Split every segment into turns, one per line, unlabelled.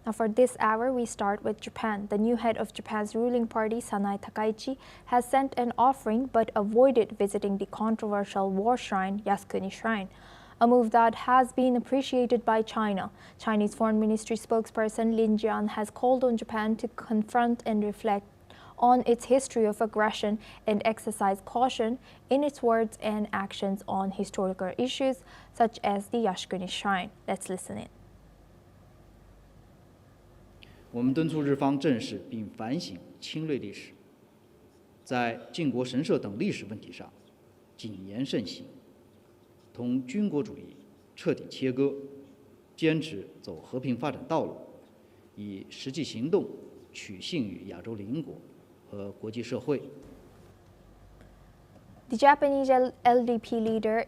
Now for this hour, we start with Japan. The new head of Japan's ruling party, Sanae Takaichi, has sent an offering but avoided visiting the controversial war shrine, Yasukuni Shrine, a move that has been appreciated by China. Chinese Foreign Ministry spokesperson Lin Jian has called on Japan to confront and reflect on its history of aggression and exercise caution in its words and actions on historical issues such as the Yasukuni Shrine. Let's listen in.
我们敦促日方正视并反省侵略历史，在靖国神社等历史问题上谨言慎行，同军国主义彻底切割，坚持走和平发展道路，以实际行动取信于亚洲邻国和国际社会。
The Japanese LDP leader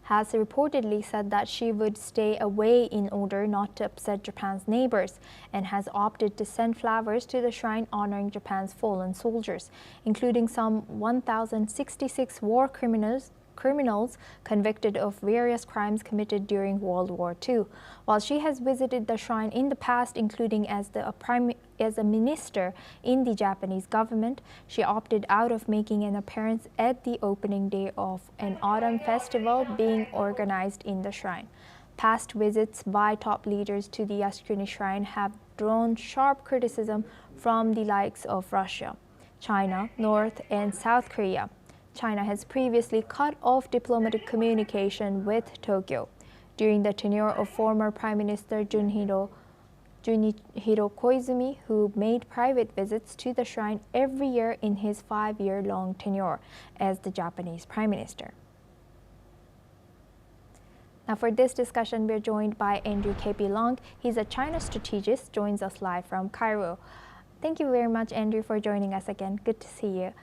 has reportedly said that she would stay away in order not to upset Japan's neighbors, and has opted to send flowers to the shrine honoring Japan's fallen soldiers, including some 1,066 war criminals convicted of various crimes committed during World War II. While she has visited the shrine in the past, including as a minister in the Japanese government, she opted out of making an appearance at the opening day of an autumn festival being organized in the shrine. Past visits by top leaders to the Yasukuni Shrine have drawn sharp criticism from the likes of Russia, China, North and South Korea. China has previously cut off diplomatic communication with Tokyo. During the tenure of former Prime Minister Junichiro Koizumi, who made private visits to the shrine every year in his 5-year-long tenure as the Japanese Prime Minister. Now for this discussion, we're joined by Andrew K.P. Long. He's a China strategist, joins us live from Cairo. Thank you very much, Andrew, for joining us again. Good to see you.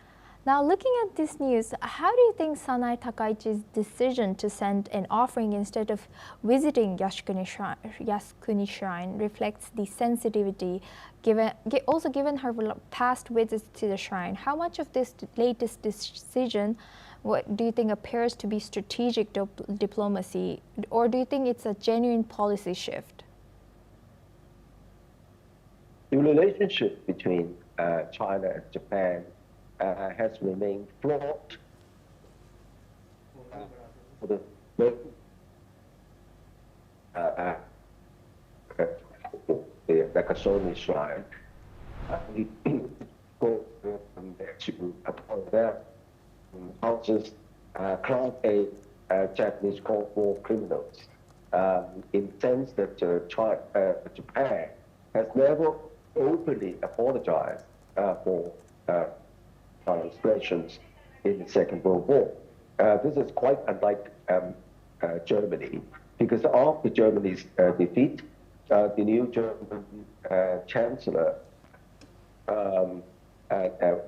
Now, looking at this news, how do you think Sanae Takaichi's decision to send an offering instead of visiting Yasukuni Shrine reflects the sensitivity, also given her past visits to the shrine? How much of this latest decision do you think appears to be strategic diplomacy, or do you think it's a genuine policy shift?
The relationship between China and Japan has remained fraught for the Yasukuni Shrine. We go to upon their houses Class A Japanese called war criminals, in the sense that Japan has never openly apologized for transgressions in the Second World War. This is quite unlike Germany, because after Germany's defeat, the new German Chancellor,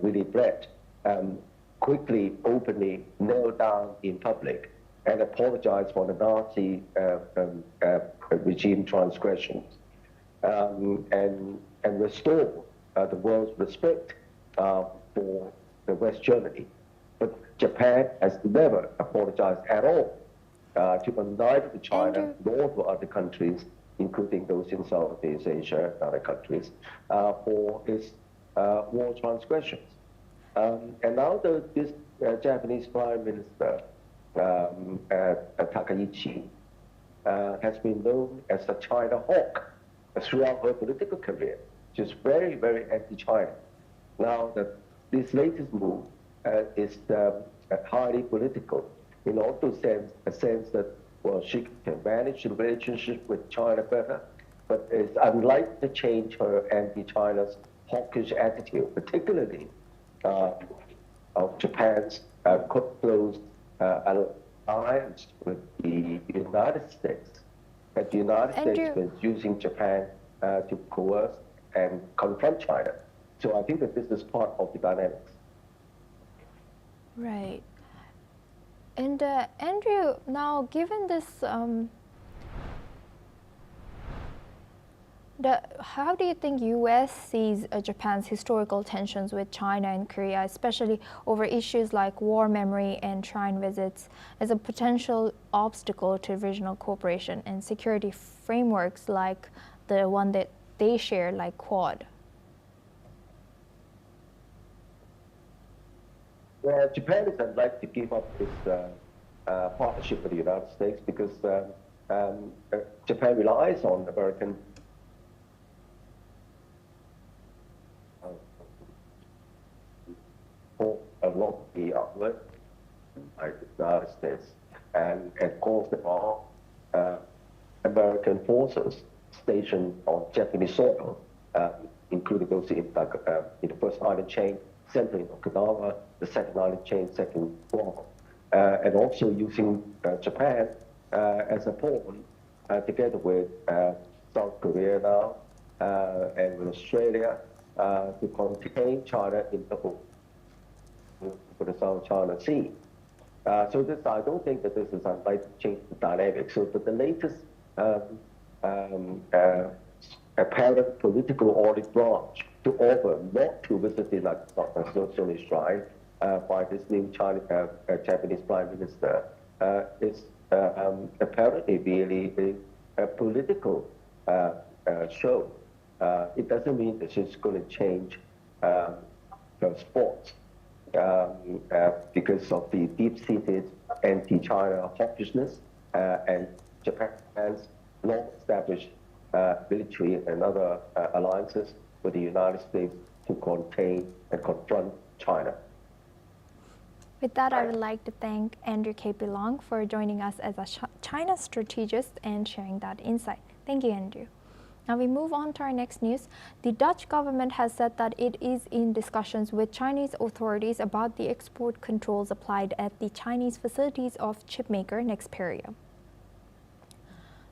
Willy Brandt, quickly, openly knelt down in public and apologized for the Nazi regime transgressions, and restored the world's respect for the West Germany. But Japan has never apologized at all to neither to China nor to other countries, including those in Southeast Asia and other countries, for its war transgressions. And now this Japanese Prime Minister, Takaichi, has been known as a China hawk throughout her political career. She's very, very anti-China. Now, this latest move is highly political, in also a sense that, well, she can manage the relationship with China better, but it's unlikely to change her anti-China's hawkish attitude, particularly of Japan's close alliance with the United States. That the United States is using Japan to coerce and confront China. So I think that this is part of the dynamics.
Right. And Andrew, now given this How do you think U.S. sees Japan's historical tensions with China and Korea, especially over issues like war memory and shrine visits, as a potential obstacle to regional cooperation and security frameworks like the one that they share, like Quad?
Well, Japan is unlikely to give up its partnership with the United States because Japan relies on American for a lot of the outlet by the United States. And of course, there are American forces stationed on Japanese soil, including those in the first island chain, center in Okinawa, the second island chain, second Guam, and also using Japan as a pawn together with South Korea now and with Australia to contain China in the for the South China Sea. So this, I don't think that this is unlikely to change the dynamic. So but the latest apparent political olive branch to offer not to visit the Yasukuni Shrine by this new Japanese Prime Minister is apparently really a political show. It doesn't mean that it's going to change sports. Because of the deep-seated anti-China hawkishness and Japan's long-established military and other alliances with the United States to contain and confront China.
With that, I would like to thank Andrew K.P. Long for joining us as a China strategist and sharing that insight. Thank you, Andrew. Now we move on to our next news. The Dutch government has said that it is in discussions with Chinese authorities about the export controls applied at the Chinese facilities of chipmaker Nexperia.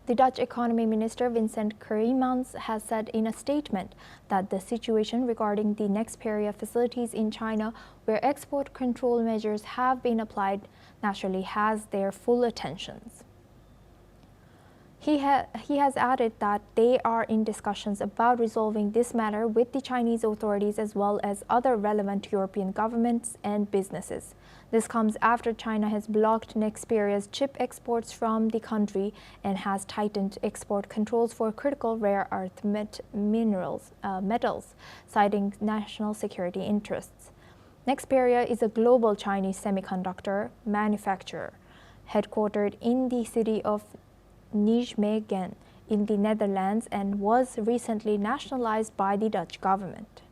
The Dutch Economy Minister Vincent Krijmans has said in a statement that the situation regarding the Nexperia facilities in China, where export control measures have been applied, naturally has their full attentions. He has added that they are in discussions about resolving this matter with the Chinese authorities as well as other relevant European governments and businesses. This comes after China has blocked Nexperia's chip exports from the country and has tightened export controls for critical rare earth metals, citing national security interests. Nexperia is a global Chinese semiconductor manufacturer, headquartered in the city of Nijmegen in the Netherlands and was recently nationalized by the Dutch government.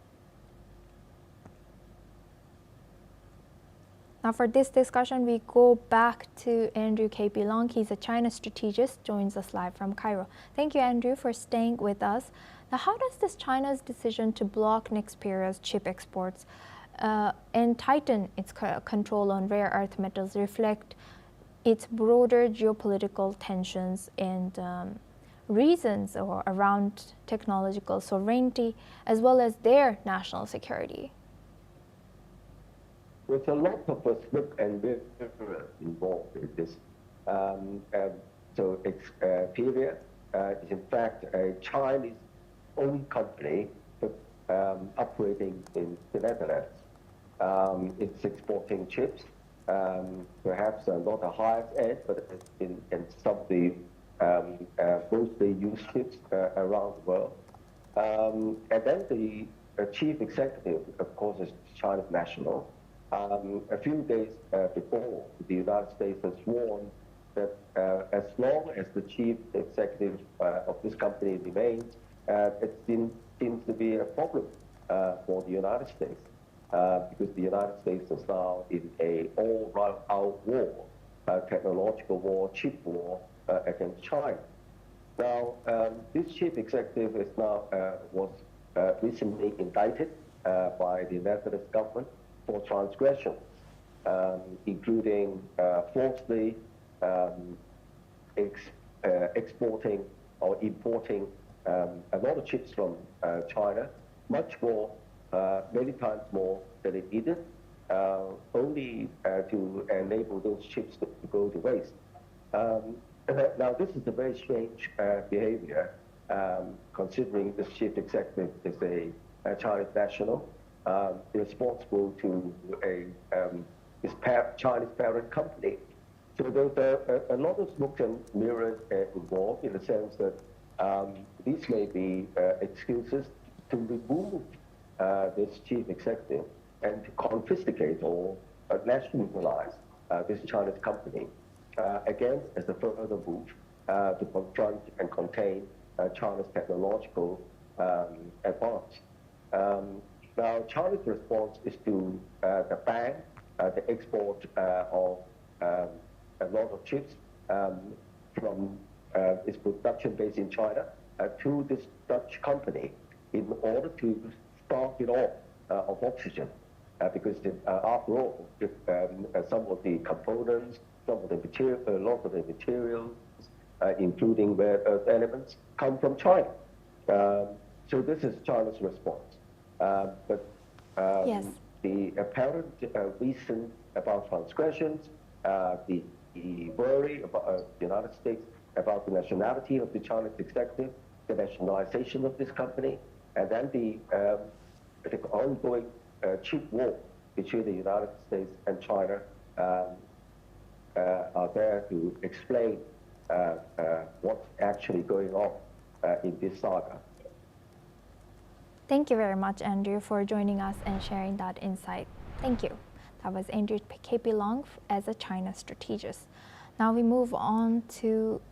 Now for this discussion, we go back to Andrew K.P. Long. He's a China strategist, joins us live from Cairo. Thank you, Andrew, for staying with us. Now, how does this China's decision to block Nexperia's chip exports and tighten its control on rare earth metals reflect its broader geopolitical tensions and reasons around technological sovereignty, as well as their national security?
There's a lot of smoke and mirrors involved in this. So Xperia is in fact a Chinese-owned company but operating in the Netherlands. It's exporting chips. Perhaps not the highest end, but in some of the mostly used chips around the world. And then the chief executive, of course, is China's national. A few days before, the United States has warned that as long as the chief executive of this company remains, it seems to be a problem for the United States. Because the United States is now in a all-out war, technological war, chip war against China. Now, this chief executive is now was recently indicted by the Netherlands government for transgressions, including falsely exporting or importing a lot of chips from China, much more. Many times more than it needed, only to enable those chips to go to waste. Now, this is a very strange behavior considering this chief executive is a Chinese national, responsible to his Chinese parent company. So there's a lot of smoke and mirrors involved, in the sense that these may be excuses to remove this chief executive and to confiscate or nationalize this Chinese company, again, as a further move to confront and contain China's technological advance. Now, China's response is to ban the export of a lot of chips from its production base in China to this Dutch company in order to start it off of oxygen. Because after all, some of the components, some of the material, a lot of the materials, including rare earth elements, come from China. So this is China's response. But
Yes.
the apparent reason about transgressions, the worry about the United States about the nationality of the Chinese executive, the nationalization of this company, and then the ongoing chip war between the United States and China are there to explain what's actually going on in this saga.
Thank you very much, Andrew, for joining us and sharing that insight. Thank you. That was Andrew KP Long as a China strategist. Now we move on to